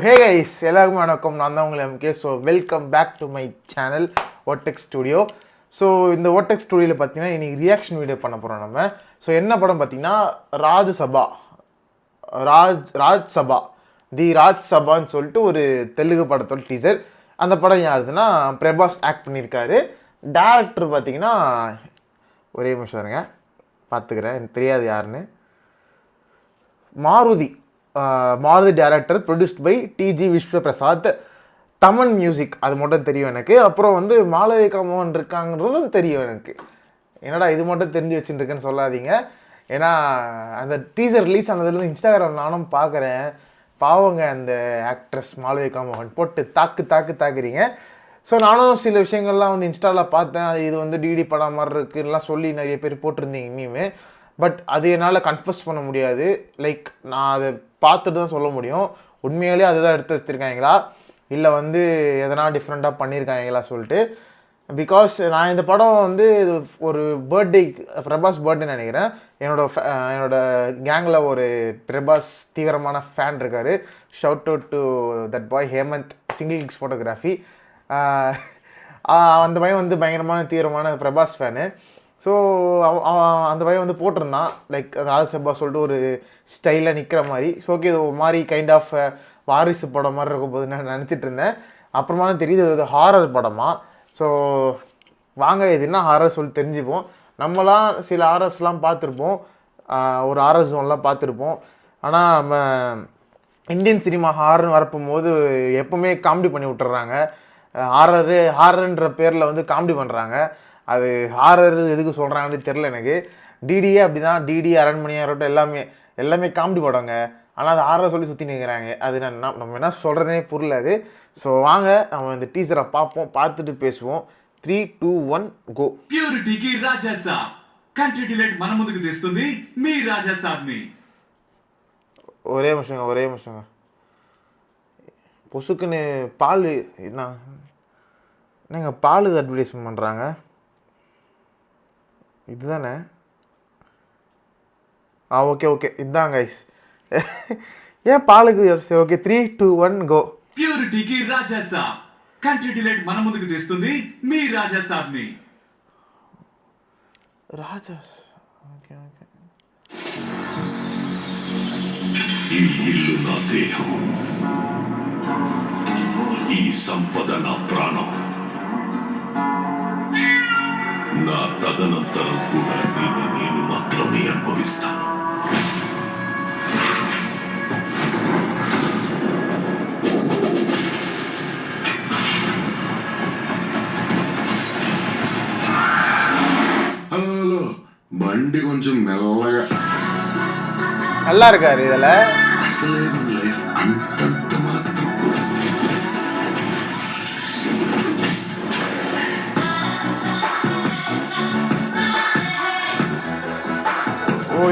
Hey guys, எல்லாருக்கும் வணக்கம். நான் தான் உங்களை MK. So welcome back to my channel Otech studio. ஸோ இந்த ஓட்டெக் ஸ்டுடியோவில் பார்த்தீங்கன்னா இன்றைக்கி ரியாக்ஷன் வீடியோ பண்ண போகிறோம் நம்ம. ஸோ என்ன படம் பார்த்தீங்கன்னா ராஜ் சபான்னு சொல்லிட்டு ஒரு தெலுங்கு படத்தோட டீசர். அந்த படம் யாருதுன்னா பிரபாஸ் ஆக்ட் பண்ணியிருக்காரு. டேரக்டர் பார்த்தீங்கன்னா ஒரே நிமிஷம் இருங்க, பார்த்துக்கிறேன், எனக்கு தெரியாது யாருன்னு. Maruthi director, produced by T G Vishwaprasad. Thaman music, அது மட்டும் தெரியும் எனக்கு. அப்புறம் வந்து மாளவிகா மோகன் இருக்காங்கிறதும் தெரியும் எனக்கு. என்னடா இது மட்டும் தெரிஞ்சு வச்சுருக்கேன்னு சொல்லாதீங்க. ஏன்னா அந்த டீசர் ரிலீஸ் ஆனதுலேருந்து இன்ஸ்டாகிராம் நானும் பார்க்குறேன். பாவங்க அந்த ஆக்ட்ரஸ் மாளவிகா மோகன் போட்டு தாக்குறீங்க. ஸோ நானும் சில விஷயங்கள்லாம் வந்து இன்ஸ்டாவில் பார்த்தேன். இது வந்து டிடி படம் மாதிரி இருக்குலாம் சொல்லி நிறைய பேர் போட்டிருந்தீங்க இனிமே. பட் அது என்னால் கன்ஃபர்ஸ் பண்ண முடியாது. லைக் நான் அதை பார்த்துட்டு தான் சொல்ல முடியும், உண்மையிலே அதுதான் எடுத்து வச்சுருக்காங்களா இல்லை வந்து எதனா டிஃப்ரெண்ட்டாக பண்ணியிருக்காங்களா சொல்லிட்டு. பிகாஸ் நான் இந்த படம் வந்து ஒரு பர்த்டே, பிரபாஸ் பர்த்டே நினைக்கிறேன். என்னோட கேங்கில் ஒரு பிரபாஸ் தீவிரமான ஃபேன் இருக்கார். Shout out to that boy Hemanth, single kicks photography. அந்த பையன் வந்து பயங்கரமான தீவிரமான பிரபாஸ் ஃபேனு. ஸோ அந்த பையன் வந்து போட்டிருந்தான் லைக் ராஜ்சபா சொல்லிட்டு ஒரு ஸ்டைலில் நிற்கிற மாதிரி. ஸோ ஓகே, இது ஒரு மாதிரி கைண்ட் ஆஃப் வாரிசு படம் மாதிரி இருக்கும் போது நான் நினச்சிட்டு இருந்தேன். அப்புறமா தான் தெரியுது இது ஹாரர் படமா. ஸோ வாங்க இது என்ன ஹாரர் சொல்லி தெரிஞ்சுப்போம். நம்மளாம் சில ஹாரர்ஸ்லாம் பார்த்துருப்போம், ஒரு ஹாரர் ஜோன்லாம் பார்த்துருப்போம். ஆனால் நம்ம இந்தியன் சினிமா ஹாரர்னு வரப்போகும்போது எப்போவுமே காமெடி பண்ணி விட்டுறாங்க. ஹாரர்ன்ற பேரில் வந்து காமெடி பண்ணுறாங்க. அது ஹாரர் எதுக்கு சொல்கிறாங்கன்னு தெரில எனக்கு. டிடியே அப்படி தான், டிடி அரண்மனையாக இருக்கட்டும் எல்லாமே காமெடி படங்க. ஆனால் அது ஹாரர் சொல்லி சுற்றி நிற்கிறாங்க. அது நம்ம என்ன சொல்கிறதுனே புரியல அது. ஸோ வாங்க நம்ம இந்த டீசரை பார்ப்போம், பார்த்துட்டு பேசுவோம். 3, 2, 1 గో. ప్యూరిటీకి రాజాసాబ్, కంట్రీ డిలైట్ మన ముందుకు తెస్తుంది మీ రాజాసాబ్ని. ஒரே நிமிஷங்க பொசுக்குன்னு பால் என்னங்க பால் அட்வர்டைஸ்மெண்ட் பண்ணுறாங்க, இதுதானே? ஓகே இதுதான் கைஸ். ஏன் பாலுக்கு? சரி ஓகே, 3, 2, 1 గో. ప్యూరిటీకి రాజాసాబ్, కంట్రీ డిలైట్ మన ముందుకు తెస్తుంది మీ రాజాసాబ్ని. ఓకే. ఈ ఇల్లు నా దేహం, ఈ సంపద నా ప్రాణం. నా తదనంతరం కూడా దీన్ని నేను మాత్రమే అనుభవిస్తాను. హలో, బండి కొంచెం మెల్లగా. நல்லா இருக்காரு இதில். అసలే లైఫ్ అంతంత మాత్రం.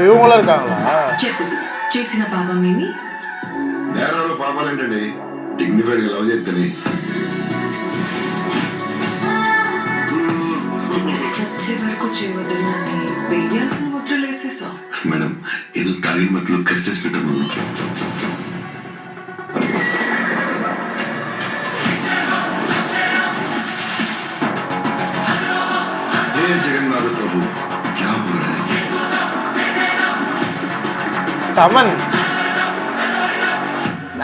இவங்களும் இருக்காங்களா? చెప్పు, చేసిన పాపం ఏమి? నేరాలు పాపాలేంటండి, డిగ్నిఫైడ్గా లవ్ చేస్తని. చచ్చే వరకు చేయవద్దని వేయాల్సిన ముద్రలు వేసేసా. మేడం, ఏదో తాగిన మత్తులో కరిసేసి పెట్టాను. జయ జగన్నాథ ప్రభు, క్యా బోల్ రహే హై? Thaman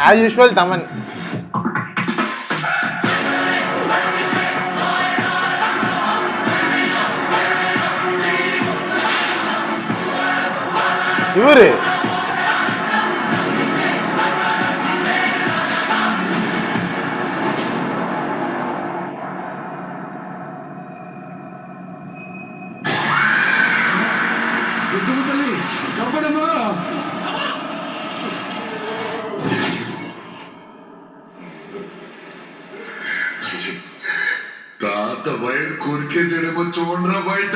as usual. தமன் இவரு తాత వైర్ కోరికేసాడేమో చూడరా బయట.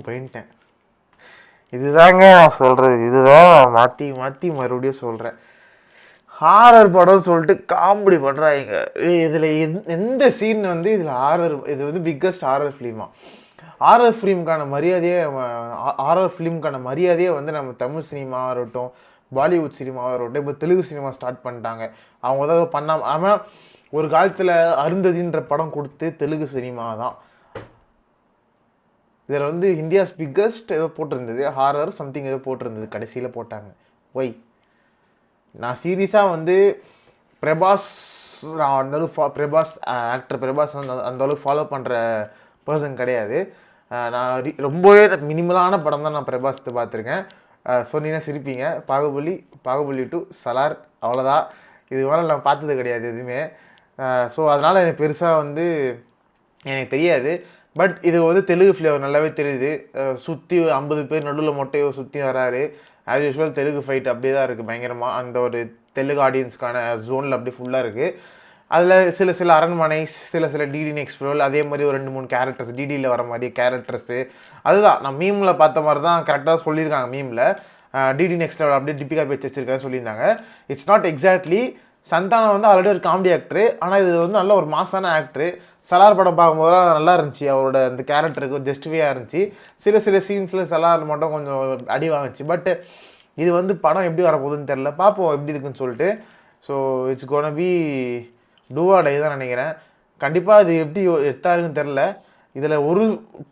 பண்ணிட்டேன். இதுதாங்க நான் சொல்கிறது, இதுதான் மாற்றி மாற்றி மறுபடியும் சொல்கிறேன். ஹாரர் படம்னு சொல்லிட்டு காமெடி பண்ணுறாங்க. இதில் எந்த சீன் வந்து இதில் ஹாரர், இது வந்து பிக்கஸ்ட் ஹாரர் ஃபிலிமா. ஹாரர் ஃபிலிமுக்கான மரியாதையே வந்து நம்ம தமிழ் சினிமாவாக இருக்கட்டும், பாலிவுட் சினிமாவாக இருக்கட்டும், இப்போ தெலுங்கு சினிமா ஸ்டார்ட் பண்ணிட்டாங்க. அவங்க ஏதாவது பண்ணாமல், ஆனால் ஒரு காலத்தில் அருந்ததின்ற படம் கொடுத்து தெலுங்கு சினிமா தான். இதில் வந்து இந்தியாஸ் பிக்கஸ்ட் ஏதோ போட்டிருந்தது, ஹாரர் சம்திங் ஏதோ போட்டிருந்தது, கடைசியில் போட்டாங்க. ஒய் நான் சீரியஸாக வந்து பிரபாஸ், நான் அந்தளவுக்கு பிரபாஸ் ஆக்டர் பிரபாஸ் வந்து அந்தளவுக்கு ஃபாலோ பண்ணுற பர்சன் கிடையாது. நான் ரொம்பவே மினிமலான படம் தான் நான் பிரபாஸ் பார்த்துருக்கேன். சொன்னீங்கன்னா சிரிப்பீங்க. பாகுபலி 2, சலார், அவ்வளோதான். இது மேலே நான் பார்த்தது கிடையாது எதுவுமே. ஸோ அதனால் எனக்கு பெருசாக வந்து எனக்கு தெரியாது. பட் இது வந்து தெலுங்கு ஃப்ளேவர் நல்லாவே தெரியுது. சுற்றி 50 பேர் நடுவில் மொட்டையோ சுற்றி வராரு. ஆஸ் யூஸ்வல் தெலுங்கு ஃபைட் அப்படியே தான் இருக்குது பயங்கரமாக. அந்த ஒரு தெலுங்கு ஆடியன்ஸ்க்கான ஜோனில் அப்படியே ஃபுல்லாக இருக்குது. அதில் சில அரண்மனை, சில டிடி நெக்ஸ்ட் லெவல், அதே மாதிரி ஒரு 2-3 கேரக்டர்ஸ் டிடியில் வர மாதிரி கேரக்டர்ஸு. அதுதான் நான் மீமில் பார்த்த மாதிரி தான் கரெக்டாக சொல்லியிருக்காங்க. மீமில் டிடி நெக்ஸ்ட் லெவல் அப்படியே டிபிகா பேச்சு வச்சிருக்கான்னு சொல்லியிருந்தாங்க. It's not exactly. சந்தானம் வந்து ஆல்ரெடி ஒரு காமெடி ஆக்டரு, ஆனால் இது வந்து நல்ல ஒரு மாசான ஆக்டரு. சலார் படம் பார்க்கும்போதெல்லாம் நல்லா இருந்துச்சு, அவரோட அந்த கேரக்டருக்கு ஜஸ்டிஃபையாக இருந்துச்சு. சில சீன்ஸில் சலார் மட்டும் கொஞ்சம் அடி வாங்குச்சு. பட் இது வந்து படம் எப்படி வரப்போகுதுன்னு தெரில, பார்ப்போம் எப்படி இருக்குன்னு சொல்லிட்டு. ஸோ இட்ஸ் கோன பி டூவாடை தான் நினைக்கிறேன். கண்டிப்பாக இது எப்படி எடுத்தாருன்னு தெரில. இதில் ஒரு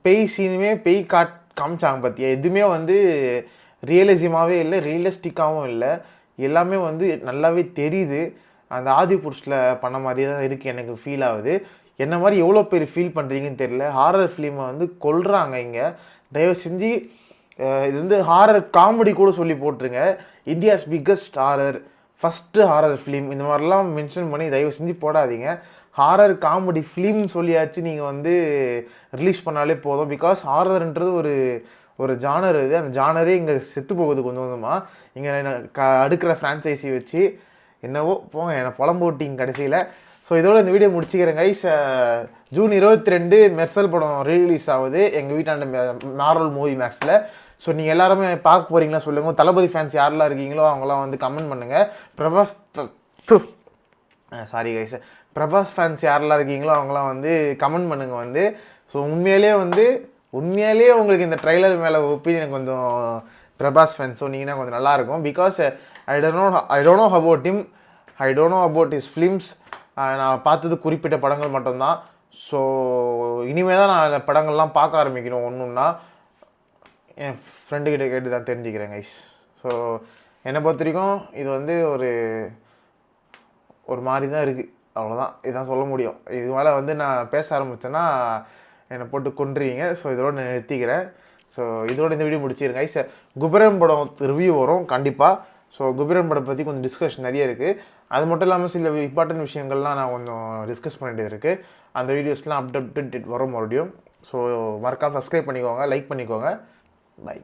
பேய் சீனுமே காமிச்சாங்க பார்த்தியா, எதுவுமே வந்து ரியலிசமாகவே இல்லை, ரியலிஸ்டிக்காகவும் இல்லை. எல்லாமே வந்து நல்லாவே தெரியுது. அந்த ஆதி புருஷில் பண்ண மாதிரியே தான் இருக்குது, எனக்கு ஃபீல் ஆகுது. என்ன மாதிரி எவ்வளோ பேர் ஃபீல் பண்ணுறீங்கன்னு தெரில. ஹாரர் ஃபிலிமை வந்து கொல்றாங்க இங்கே. தயவு செஞ்சு இது வந்து ஹாரர் காமெடி கூட சொல்லி போட்டுருங்க. India's biggest horror, first horror film, இந்த மாதிரிலாம் மென்ஷன் பண்ணி தயவு செஞ்சு போடாதீங்க. ஹாரர் காமெடி ஃபிலிம் சொல்லியாச்சு நீங்கள் வந்து ரிலீஸ் பண்ணாலே போதும். பிகாஸ் ஹாரர்ன்றது ஒரு ஜானர். இது அந்த ஜானரே இங்கே செத்து போகுது கொஞ்சம் கொஞ்சமாக. இங்கே அடுக்கிற ஃப்ரான்ச்சைஸி வச்சு என்னவோ போங்க, என்னை புலம்போட்டிங்க கடைசியில். ஸோ இதோட இந்த வீடியோ முடிச்சுக்கிறேன் கைஸ். ஜூன் 22 மெர்சல் படம் ரிலீஸ் ஆகுது எங்கள் வீட்டாண்ட மார்வல் மூவி மேக்ஸில். ஸோ நீங்கள் எல்லாருமே பார்க்க போகிறீங்களா சொல்லுங்கள். தளபதி ஃபேன்ஸ் யாரெல்லாம் இருக்கீங்களோ அவங்களாம் வந்து கமெண்ட் பண்ணுங்கள். பிரபாஸ் ஃபேன்ஸ் யாரெல்லாம் இருக்கீங்களோ அவங்களாம் வந்து கமெண்ட் பண்ணுங்கள் வந்து. ஸோ உண்மையிலேயே உங்களுக்கு இந்த ட்ரைலர் மேலே ஒப்பீனியன் கொஞ்சம் பிரபாஸ் ஃபேன்ஸ் சொன்னீங்கன்னா கொஞ்சம் நல்லாயிருக்கும். Because I don't know about him, I don't know about his films. நான் பார்த்தது குறிப்பிட்ட படங்கள் மட்டும்தான். ஸோ இனிமேல் தான் நான் அந்த படங்கள்லாம் பார்க்க ஆரம்பிக்கணும் ஒன்றுன்னா. என் ஃப்ரெண்டுக்கிட்ட கேட்டு தான் தெரிஞ்சுக்கிறேன் கைஸ். ஸோ என்னை பொறுத்த வரைக்கும் இது வந்து ஒரு மாதிரி தான் இருக்குது, அவ்வளோதான். இதுதான் சொல்ல முடியும். இது மேலே வந்து நான் பேச ஆரம்பித்தேன்னா என்னை போட்டு கொண்டுருவீங்க. ஸோ இதோட நான் நிறுத்திக்கிறேன். ஸோ இதோட இந்த வீடியோ முடிச்சிருங்க கைஸ். குபேரன் படம் ரிவ்யூ வரும் கண்டிப்பாக. ஸோ குபேரன் படம் பற்றி கொஞ்சம் டிஸ்கஷன் நிறைய இருக்குது. அது மட்டும் இல்லாமல் சில இம்பார்ட்டன்ட் விஷயங்கள்லாம் நான் கொஞ்சம் டிஸ்கஸ் பண்ண வேண்டியது இருக்குது. அந்த வீடியோஸ்லாம் அப்டேட் வரும் மறுபடியும். ஸோ மறக்காம சப்ஸ்கிரைப் பண்ணிக்கோங்க, லைக் பண்ணிக்கோங்க. பை.